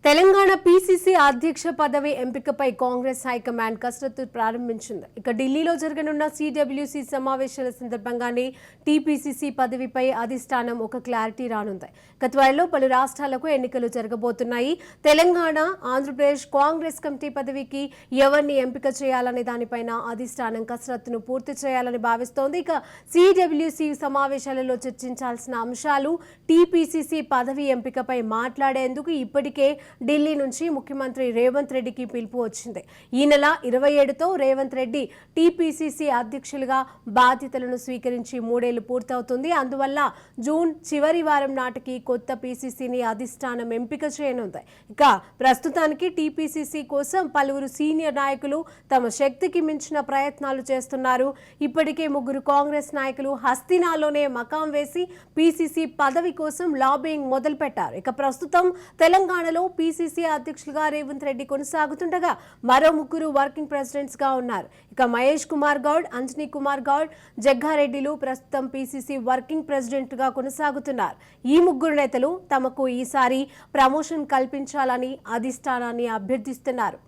Telangana PCC అధ్యక్ష పదవి ఎంపికపై కాంగ్రెస్ హైకమాండ్ కసరత్తు ప్రారంభించింది. ఇక ఢిల్లీలో జరగనున్న సిడబ్ల్యూసీ సమావేశాల సందర్భంగానే టీపీసీసీ పదవిపై అధిష్టానం ఒక క్లారిటీ రానుంది. ఇక త్వరలో పలు రాష్ట్రాలకు ఎన్నికలు జరగబోతున్నాయి. తెలంగాణ, ఆంధ్రప్రదేశ్ కాంగ్రెస్ కమిటీ పదవికి ఎవరిని ఎంపిక చేయాలనే దానిపైన అధిష్టానం కసరత్తును పూర్తి చేయాలని భావిస్తోంది. ఇక సిడబ్ల్యూసీ సమావేశాలలో చర్చించాల్సిన అంశాలు, టీపీసీసీ పదవి ఎంపికపై మాట్లాడేందుకు ఇప్పటికే ఢిల్లీ నుంచి ముఖ్యమంత్రి రేవంత్ రెడ్డికి పిలుపు వచ్చింది. ఈ నెల 27తో రేవంత్ రెడ్డి టీపీసీసీ అధ్యక్షులుగా బాధ్యతలను స్వీకరించి 3 ఏళ్లు పూర్తవుతుంది. అందువల్ల జూన్ చివరి వారం నాటికి కొత్త పీసీసీని అధిష్టానం ఎంపిక చేయనుంది. ఇక ప్రస్తుతానికి టీపీసీసీ కోసం పలువురు సీనియర్ నాయకులు తమ శక్తికి మించిన ప్రయత్నాలు చేస్తున్నారు. ఇప్పటికే 3 కాంగ్రెస్ నాయకులు హస్తినాలోనే మకాం వేసి పీసీసీ పదవి కోసం లాబింగ్ మొదలుపెట్టారు. ఇక ప్రస్తుతం తెలంగాణలో పీసీసీ అధ్యక్షులుగా రేవంత్ రెడ్డి కొనసాగుతుండగా మరో 3 వర్కింగ్ ప్రెసిడెంట్స్ గా ఉన్నారు. ఇక మహేష్ కుమార్ గౌడ్, అంజనీ కుమార్ గౌడ్, జగ్గారెడ్డిలు ప్రస్తుతం పీసీసీ వర్కింగ్ ప్రెసిడెంట్ గా కొనసాగుతున్నారు. ఈ 3 నేతలు తమకు ఈసారి ప్రమోషన్ కల్పించాలని అధిష్టానాన్ని అభ్యర్థిస్తున్నారు.